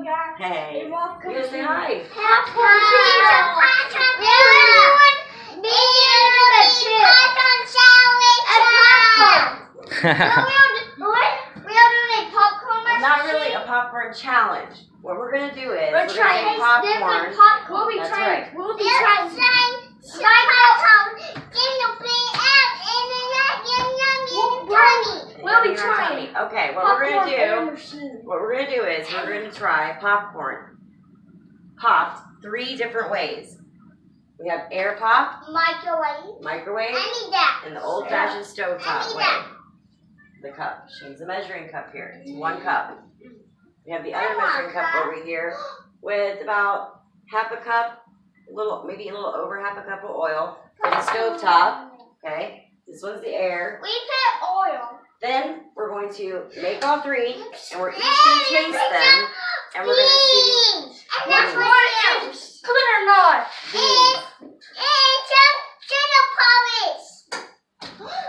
guys. Hey. Welcome. You say hi. Well, not really a popcorn challenge. What we're gonna do is we're gonna take popcorn. We'll be That's trying. right. We'll be trying. We'll be trying. Okay, what we're gonna do is we're gonna try popcorn popped 3 different ways. We have air pop, microwave, and the old-fashioned stovetop way. The cup. She needs a measuring cup here. It's 1 cup. We have the other measuring cup over here with about half a cup, maybe a little over half a cup of oil for the stovetop. Okay, this one's the air. We put oil. Then we're going to make all 3, and we're each going to taste them, and we're going to see Which one is good or not? beans.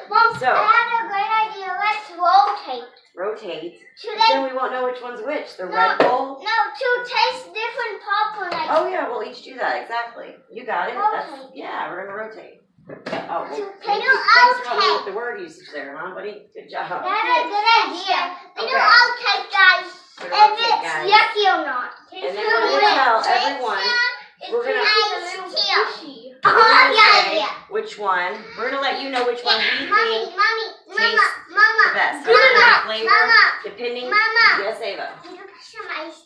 Mom, So- I had a great idea. Let's rotate. Rotate. To Then we won't know which one's which. The Red Bull. to taste different popcorn. Oh yeah, we'll each do that. Exactly. You got it. Rotate. Yeah, we're gonna rotate. Oh, well, They do thanks for helping okay. with the word usage there, huh, buddy? Good job. That's a good idea. They do Okay. okay, guys. We're If gonna it's rotate, guys. yucky or not. And then we're gonna tell everyone. We're gonna say which one. We're gonna let you know which one we think tastes the best. Good Different enough. flavor, depending. Yes, Ava. Can you put some ice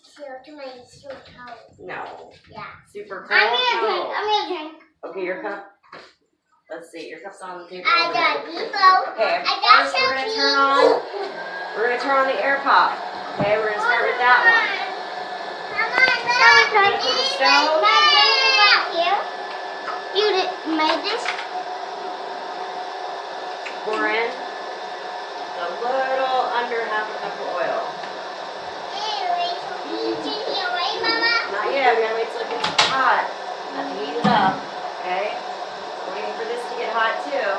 to my toe? No. Yeah. Super cold. I'm gonna drink. No. I'm gonna drink. Okay, your cup. Let's see. Your cup's on the table. I over got there. Depot. Okay. I got First, we're gonna some turn on. We're gonna turn on the air pop. Okay, we're gonna start with that one. You made this? Pour in a little under half a cup of oil. Not yet. We gotta wait till it gets hot. Have to heat it up. Okay. We're waiting for this to get hot too.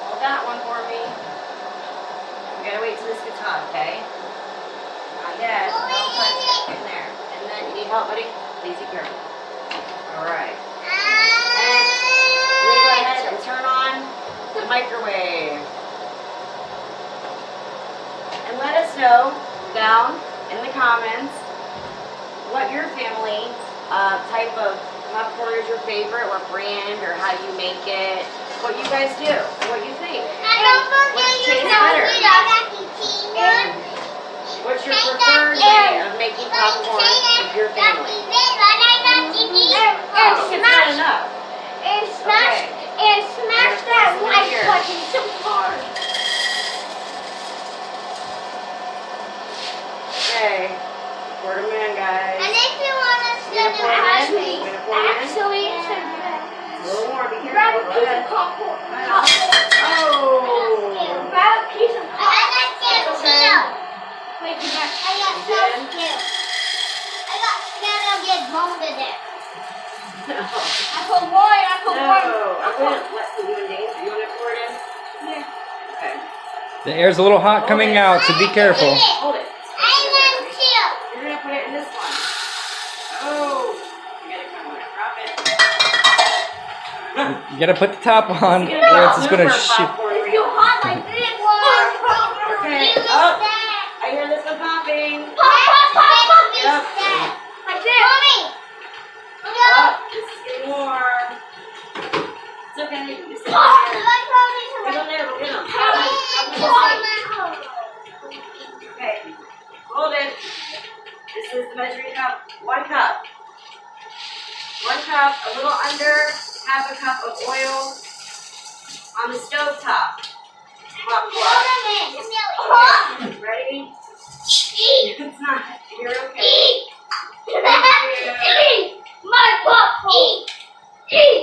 Hold that one for me. We gotta wait till this gets hot. Okay. Not yet. Don't touch it. In there. And then you need help, buddy? Please be careful. All right. And we go ahead and turn on the microwave. And let us know down in the comments what your family type of popcorn is your favorite, what brand or how you make it, what you guys do, and what you think. What tastes better? What's your preferred way of making popcorn with your family? Oh, it's not enough. And smash that like button so hard. Okay, pour them in, guys. And if you want us to do Actually, it's a little more. Be grab a careful. Go piece ahead. of popcorn. Oh. Grab a piece of popcorn. I got Okay. Wait, I got so scared. I got scared I'll get boned to death. I put one. You want to pour it in? Yeah. Okay. The air's a little hot coming out, so be careful. Hold it. I want to. You're going to put it in this one. Oh. You got to come on it. Drop it. You gotta put the top on, or it's just gonna shoot. It's too hot like this. Okay. Oh. I hear this one popping. Pop. Yep. Like this. Mommy. Oh, this is getting warm. It's okay. Just get on there. We'll get them. Okay. Hold it. This is the measuring cup. 1 cup. 1 cup, a little under half a cup of oil on the stove top. Ready? It's not. You're okay. My popcorn. Okay.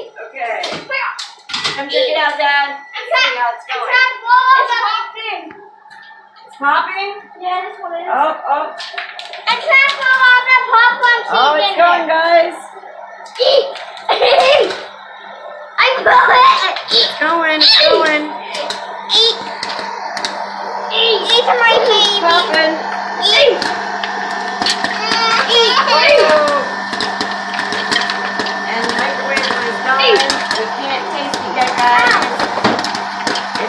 Come check it out, Dad. See how it's going. It's popping? Yeah, this one is. Oh. I'm trying to blow all the popcorn seeds Oh, it's going, guys. I blew it. It's going. Eat my baby. Popping. Eat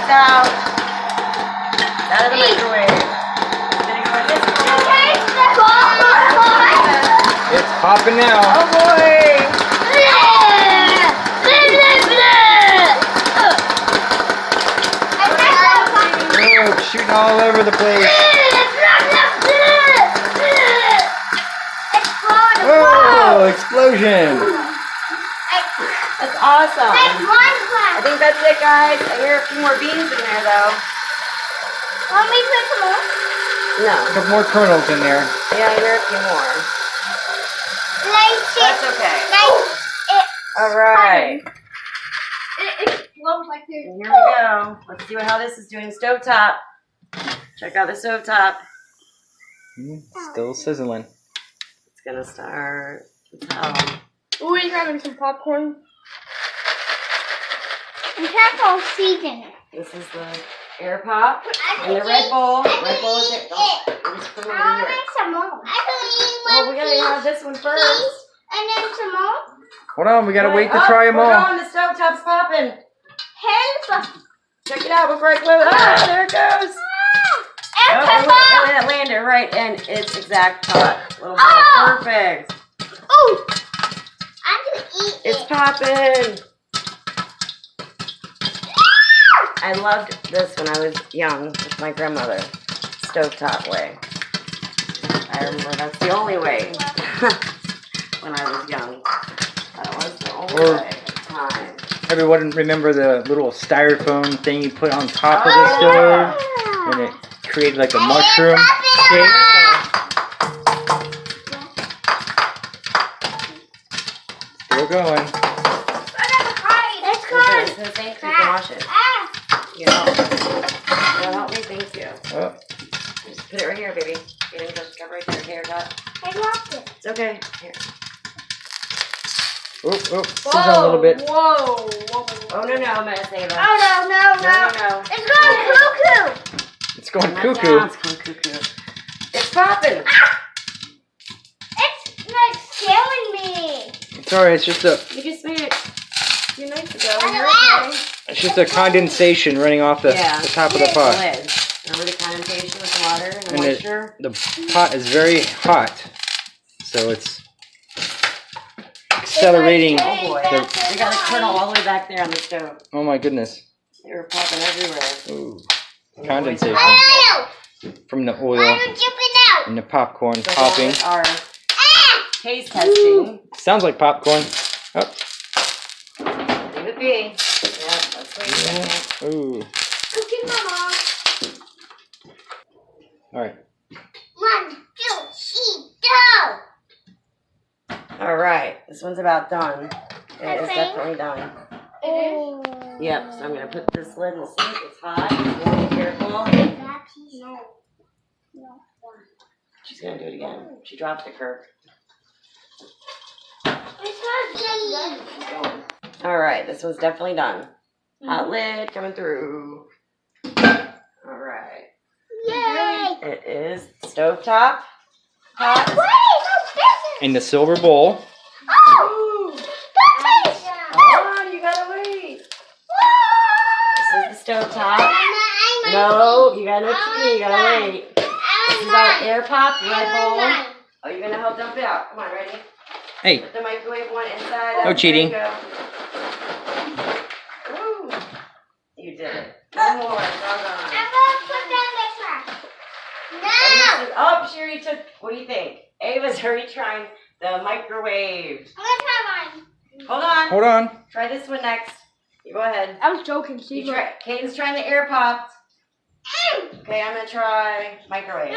It's out. It's out of the microwave. It's gonna go in this bowl. It's popping now. Oh boy! Oh, it's shooting all over the place. Whoa, explosion. That's awesome. I think that's it, guys. I hear a few more beans in there, though. Want me to put some more? No. A couple more kernels in there. Yeah, I hear a few more. That's okay. All right. It explodes like this. And here we go. Let's see how this is doing. Stovetop. Check out the stovetop. Still sizzling. It's gonna start. Ooh, we're grabbing some popcorn. And careful, season it. This is the air pop and the Red Bull. Red Bull is it. Just put it over here. Some more. Oh, we gotta have this one first. And then some more. Hold on, we gotta wait to try them all. We're going. The stovetop's popping. Help. Check it out before I close. Ah, there it goes. Oh, and it landed right in its exact spot. Perfect. Ooh. I'm gonna eat It's popping. I loved this when I was young with my grandmother. Stovetop way. I remember that's the only way when I was young. That was the only way at the time. Everyone remember the little styrofoam thing you put on top of the stove? And it created like a mushroom shape. Still going. It's good. So thank you for watching. You know, help me, thank you. Oh. Just put it right here, baby. You didn't touch the cup right there. Here, got. I lost it. It's okay. Here. Sizzle a little bit. Whoa. Oh no, I'm gonna save it. Oh no. It's going cuckoo. It's going cuckoo. It's going cuckoo. It's popping. It's like scaring me. It's alright, it's just a You just made it a few nights ago. You're okay. it's just a condensation running off the top of the pot. Lid. Remember the condensation with the water and the And moisture? the pot is very hot. So it's accelerating. Oh boy. We got a kernel all the way back there on the stove. Oh my goodness. They were popping everywhere. Ooh. Condensation from the I'm oil jumping out. and the popcorn So popping. that was our taste testing. Sounds like popcorn. Oh. Leave it be. Yeah, let's wait a second. Ooh. Cooking mama. Alright. 1, 2, 3, go. Alright, this one's about done. It is Okay. definitely done. Oh. Yep, so I'm going to put this lid in the sink. It's hot. Be careful. No. She's going to do it again. She dropped the curve. Alright, this one's definitely done. Hot lid coming through. Alright. Yay. It is stovetop hot. In the silver bowl. Oh! That's it! Hold on, you gotta wait. This is the stovetop. No, you gotta you gotta wait. This is our air pop Red Bull. Oh, you're gonna help dump it out. Come on, ready? Hey. Put the microwave one inside. No cheating. There you go. Woo. You did it. One more. Doggone. I'm gonna put down the trash. No! Oh, she already took. What do you think? Ava's already trying the microwave. I'm gonna try mine. Hold on. Hold on. Try this one next. You go ahead. I was joking. You try. Kaden's trying the air popped. Okay, I'm gonna try microwave.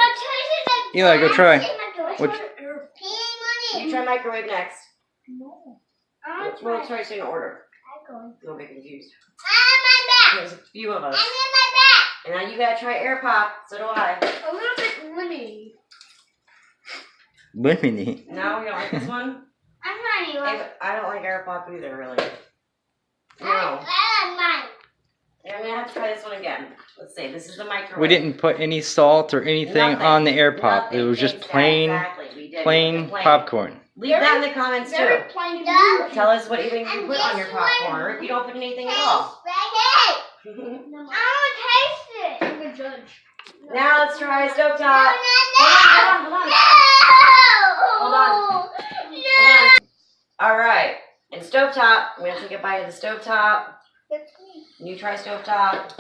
Eli, go try. Which? You try microwave next. No. We'll try in order. I'm You'll be confused. on There's a few of us. my back. And now you gotta try air pop. So do I. A little bit lemony. Lemony. No, you don't like this one? I'm trying to Ava, I don't like air pop either, really. No. I like mine. I'm gonna have to try this one again. Let's see. This is the microwave. We didn't put any salt or anything Nothing. on the air pop. It was just Exactly. plain, We did. plain popcorn. Leave that in the comments Very too. plain. Tell us what you think you put on your popcorn, or if you don't put anything at all. I want to taste it. I'm the judge. Now let's try stovetop. Hold on. All right. And stovetop. I'm gonna take a bite of the stovetop. You try stovetop.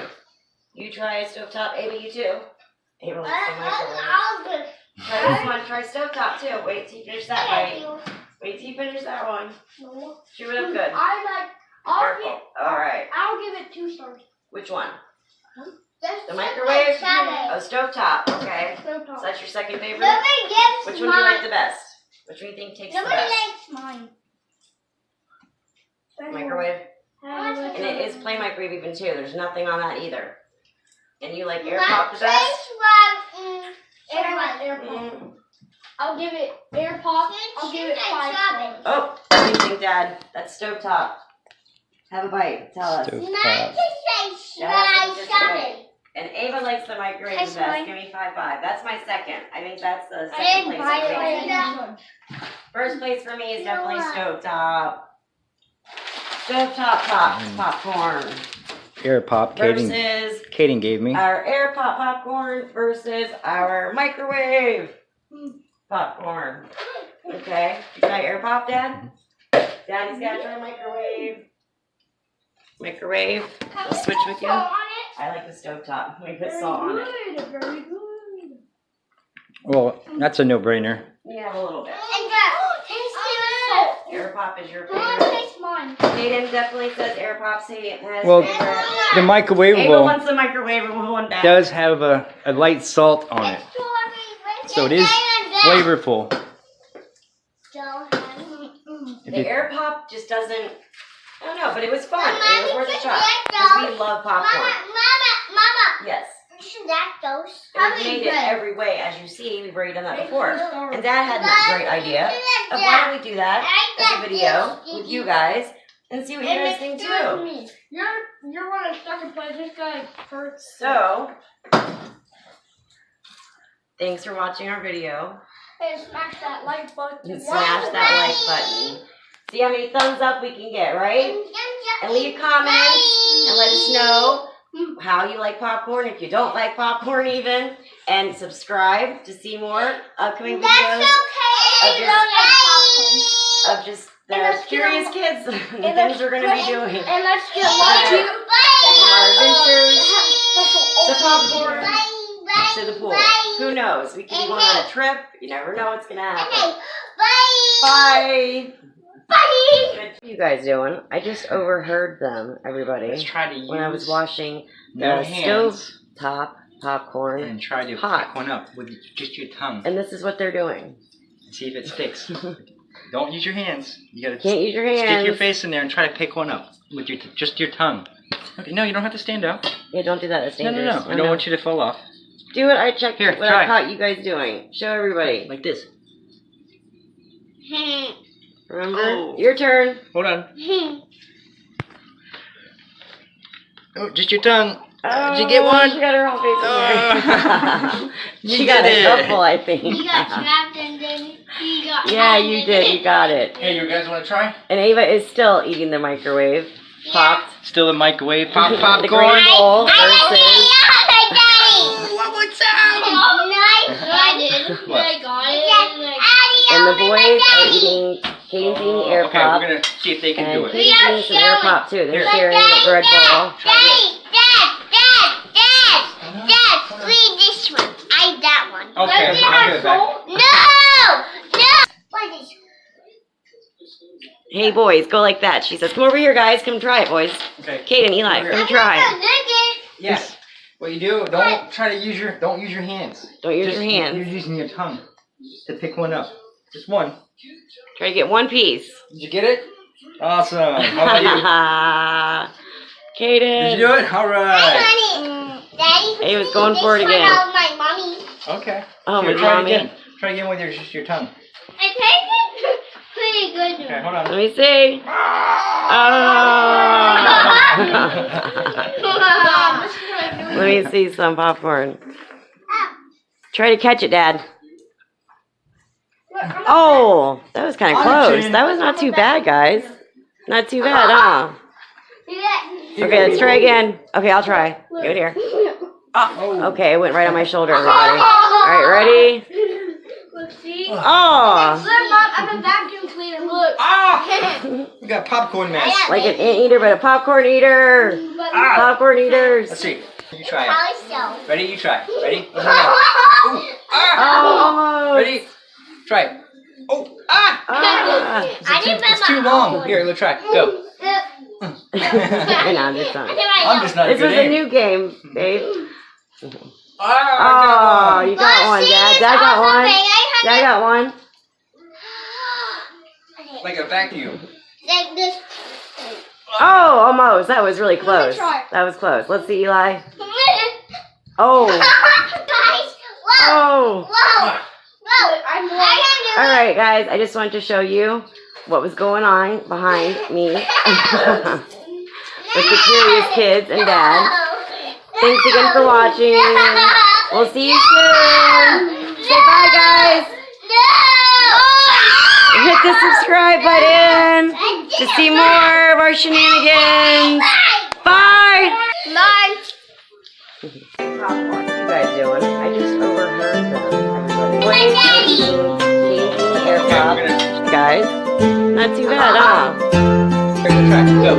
You try stovetop. Ava, you too. Ava likes the microwave. Try this one. Try stovetop too. Wait till you finish that bite. Wait till you finish that one. Chew it up good. Careful. All right. I'll give it 2 stars. Which one? The microwave? Oh, stovetop. Okay. So that's your second favorite? Which one do you like the best? Which one do you think tastes the best? Nobody likes mine. Microwave? And it is plain microwave even too. There's nothing on that either. And you like air pop the best? Air pop. I'll give it air pop. I'll give it 5 stars. Oh, what do you think, Dad? That's stovetop. Have a bite. Tell us. Stovetop. And Ava likes the microwave the best. Give me 5-5. That's my second. I think that's the I second didn't place buy for me. it. First place for me is definitely stovetop. Stovetop popcorn Air pop. versus Kaden gave me. our air pop popcorn versus our microwave popcorn. Okay. You try air pop, Dad? Daddy's got to try microwave. Microwave. I'll switch with you. I like the stovetop. We put salt on it. Very good. Well, that's a no-brainer. Yeah, a little bit. Salt. Air pop is your Mom, favorite. taste mine. Hayden definitely says air pop has Well, favorite. the Ava microwavable wants the microwavable one back. does have a light salt on it, so it is flavorful. If The you- air pop just doesn't. I don't know, but it was fun. It was worth a shot because we love popcorn. Mama. Yes. That goes. And we've made it every way, as you see. We've already done that before. And Dad had that great idea of why don't we do that as a video with you guys and see what you guys think too. You're one of second place. This guy first. So, thanks for watching our video. And smash that like button. And smash that like button. See how many thumbs up we can get, right? And leave comments and let us know how you like popcorn, if you don't like popcorn even. And subscribe to see more upcoming videos of just the curious kids and things we're going to be doing. And let's get lucky. From our adventures to popcorn to the pool. Who knows? We could be going on a trip. You never know what's going to happen. Bye. What are you guys doing? I just overheard them, everybody. Let's try to use when I was washing no the hands stovetop popcorn and try to pot. pick one up with just your tongue. And this is what they're doing. See if it sticks. Don't use your hands. You gotta Can't use your hands. stick your face in there and try to pick one up with your just your tongue. Okay, no, you don't have to stand up. Yeah, don't do that. That's No, dangerous. no, no. I don't want you to fall off. Do what I checked. Here, what try. I caught you guys doing. Show everybody. Like this. Remember? Oh. Your turn. Hold on. Oh, just your tongue. Did you get one? She got her whole face in there. You She got did a it. couple, I think. You got trapped and then he got. Yeah, you did. You got it. Hey, you guys want to try? And Ava is still eating the microwave. Popped. Still the microwave popcorn. The green bowl versus. What would sound? I did. What? I got it. And the boys are eating. Kaden's eating air Okay, pop. we're gonna see if they can And do it. Kaden's eating some air pop too. They're Here. sharing the bread bowl. Dad, read this one. I eat that one. Okay, Does it I'll have give it back. salt? No! What is Hey boys, go like that. She says, "Come over here, guys. Come try it, boys." Okay. Kaden, Eli, come try. Yes. What you do? Don't try to use your. Don't use your hands. Don't use Just your hands. You're using your tongue to pick one up. Just one. Try to get one piece. Did you get it? Awesome. How about you? Did Kaden. you do it? All right. Daddy, He was going for it again. My mommy. Okay. Oh, Here, my try mommy. it again. Try again with just your tongue. I tasted pretty good. Okay, hold on. Let me see. Oh. Let me see some popcorn. Try to catch it, Dad. Oh, that was kind of close. That was not too bad, guys. Not too bad, huh? Yeah. Okay, let's try again. Okay, I'll try. Give it here. Oh. Okay, it went right on my shoulder, everybody. All right, ready? Look, see? Oh! Look, Mom, I'm a vacuum cleaner. Look. Ah! We got popcorn mess. Like an ant eater, but a popcorn eater. Ah! Popcorn eaters. Let's see. You try it. Probably so. Ready? You try. Ready? Ooh. Ah! Oh, almost. Ready? Try it. Oh! Ah! Ah. It's too long. Here, let's try. Go. And I'm just done. I'm just not This good was a aim. new game, babe. Ah, Oh, you got one, Dad. Dad got one. Dad got one. like a vacuum. Like this. Oh, almost. That was really close. try. That was close. Let's see, Eli. Oh. Guys, whoa. Oh. Whoa. Whoa. I All right, guys. I just wanted to show you what was going on behind me with the curious kids and Dad. Thanks again for watching. We'll see you soon. Say bye, guys. Hit the subscribe button to see more of our shenanigans. Bye. Bye. What are you guys doing? I just overheard them. Everybody. Daddy. Changing air pop. Guys, not too bad, huh? Here, let's try. Go.